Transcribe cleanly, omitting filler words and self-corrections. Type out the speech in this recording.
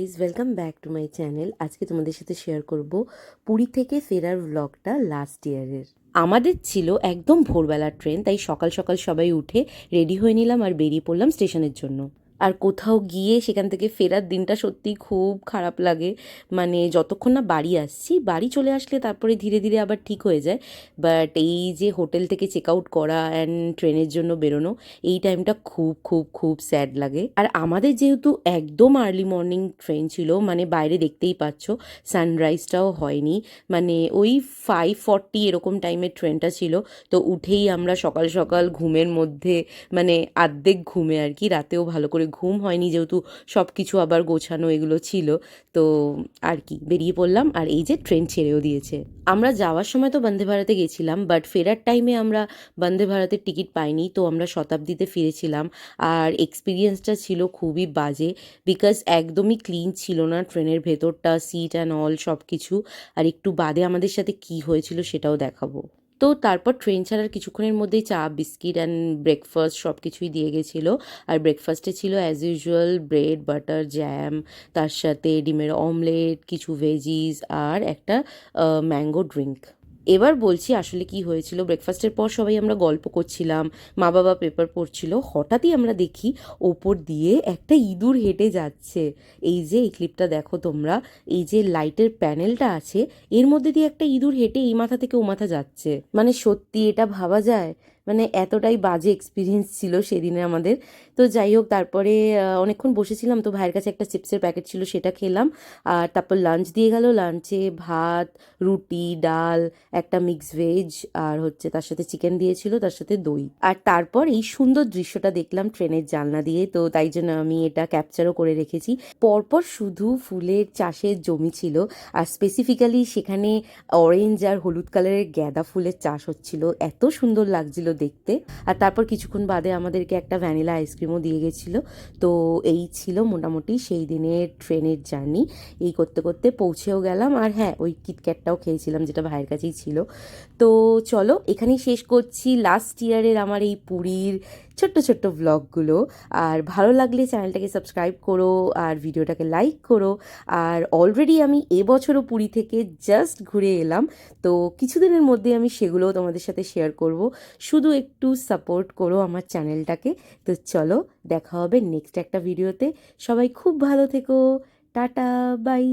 Guys, welcome back to my channel. আজকে তোমাদের সাথে শেয়ার করব পুরী থেকে ফেরার ভ্লগটা লাস্ট ইয়ারের। আমাদের ছিল একদম ভোরবেলার ট্রেন, তাই সকাল সকাল সবাই উঠে রেডি হয়ে নিলাম আর বেরিয়ে পড়লাম স্টেশনের জন্য। আর কোথাও গিয়ে সেখান থেকে ফেরার দিনটা সত্যি খুব খারাপ লাগে। মানে যতক্ষণ না বাড়ি আসছি, বাড়ি চলে আসলে তারপরে ধীরে ধীরে আবার ঠিক হয়ে যায়। বাট এই যে হোটেল থেকে চেক আউট করা অ্যান্ড ট্রেনের জন্য বেরোনো, এই টাইমটা খুব খুব খুব স্যাড লাগে। আর আমাদের যেহেতু একদম আর্লি মর্নিং ট্রেন ছিল, মানে বাইরে দেখতেই পাচ্ছ সানরাইজটাও হয়নি, মানে ওই 5:40 এরকম টাইমের ট্রেনটা ছিল। তো উঠেই আমরা সকাল সকাল ঘুমের মধ্যে, মানে আর্ধেক ঘুমে আর কি, রাতেও ভালো করে ঘুম হয়নি যেহেতু সব কিছু আবার গোছানো এগুলো ছিল। তো আর কি বেরিয়ে পড়লাম, আর এই যে ট্রেন ছেড়েও দিয়েছে। আমরা যাওয়ার সময় তো বন্দে ভারতে গেছিলাম, বাট ফেরার টাইমে আমরা বন্দে ভারতের টিকিট পাইনি, তো আমরা শতাব্দীতে ফিরেছিলাম। আর এক্সপিরিয়েন্সটা ছিল খুবই বাজে, বিকজ একদমই ক্লিন ছিল না ট্রেনের ভেতরটা, সিট অ্যান্ড অল সব কিছু। আর একটু বাদে আমাদের সাথে কি হয়েছিল সেটাও দেখাবো। তো তারপর ট্রেন ছাড়ার কিছুক্ষণের মধ্যেই চা বিস্কিট অ্যান্ড ব্রেকফাস্ট সব কিছুই দিয়ে গেছিলো। আর ব্রেকফাস্টে ছিল as usual bread, butter, jam, তার সাথে ডিমের অমলেট, কিছু ভেজিস আর একটা ম্যাঙ্গো ড্রিঙ্ক। এবার বলছি আসলে কি হয়েছিল। ব্রেকফাস্টের পর সবাই আমরা গল্প করছিলাম, মা বাবা পেপার পড়ছিল, হঠাৎই আমরা দেখি ওপর দিয়ে একটা ইঁদুর হেঁটে যাচ্ছে। এই যে এই ক্লিপটা দেখো তোমরা, এই যে লাইটের প্যানেলটা আছে এর মধ্যে দিয়ে একটা ইঁদুর হেঁটে এই মাথা থেকে ও মাথা যাচ্ছে। মানে সত্যি এটা ভাবা যায়? মানে এতটাই বাজে এক্সপিরিয়েন্স ছিল সেদিনে আমাদের। তো যাই হোক, তারপরে অনেকক্ষণ বসেছিলাম, তো ভাইয়ের কাছে একটা চিপসের প্যাকেট ছিল সেটা খেলাম। আর তারপর লাঞ্চ দিয়ে গেল, লাঞ্চে ভাত, রুটি, ডাল, একটা মিক্স ভেজ, আর হচ্ছে তার সাথে চিকেন দিয়েছিল, তার সাথে দই। আর তারপর এই সুন্দর দৃশ্যটা দেখলাম ট্রেনের জানলা দিয়ে, তো তাই জন্য আমি এটা ক্যাপচারও করে রেখেছি। পরপর শুধু ফুলের চাষের জমি ছিল, আর স্পেসিফিক্যালি সেখানে অরেঞ্জ আর হলুদ কালারের গাঁদা ফুলের চাষ হচ্ছিল, এত সুন্দর লাগছিল দেখতে। আর তারপর কিছুক্ষণ বাদে আমাদেরকে একটা ভ্যানিলা আইসক্রিমও দিয়ে গেছিলো। তো এই ছিল মোটামুটি সেই দিনের ট্রেনের জার্নি। এই করতে করতে পৌঁছেও গেলাম, আর হ্যাঁ, ওই কিটক্যাটটাও খেয়েছিলাম যেটা ভাইয়ের কাছেই ছিল। তো চলো এখানেই শেষ করছি লাস্ট ইয়ারের আমার এই পুরীর ছোট্ট ছোট্ট ব্লগগুলো। আর ভালো লাগলে চ্যানেলটাকে সাবস্ক্রাইব করো আর ভিডিওটাকে লাইক করো। আর অলরেডি আমি এবছরও পুরী থেকে জাস্ট ঘুরে এলাম, তো কিছুদিনের মধ্যে আমি সেগুলোও তোমাদের সাথে শেয়ার করব। শুধু একটু সাপোর্ট করো আমার চ্যানেলটাকে। তো চলো, দেখা হবে নেক্সট একটা ভিডিওতে। সবাই খুব ভালো থেকো। Tata, by.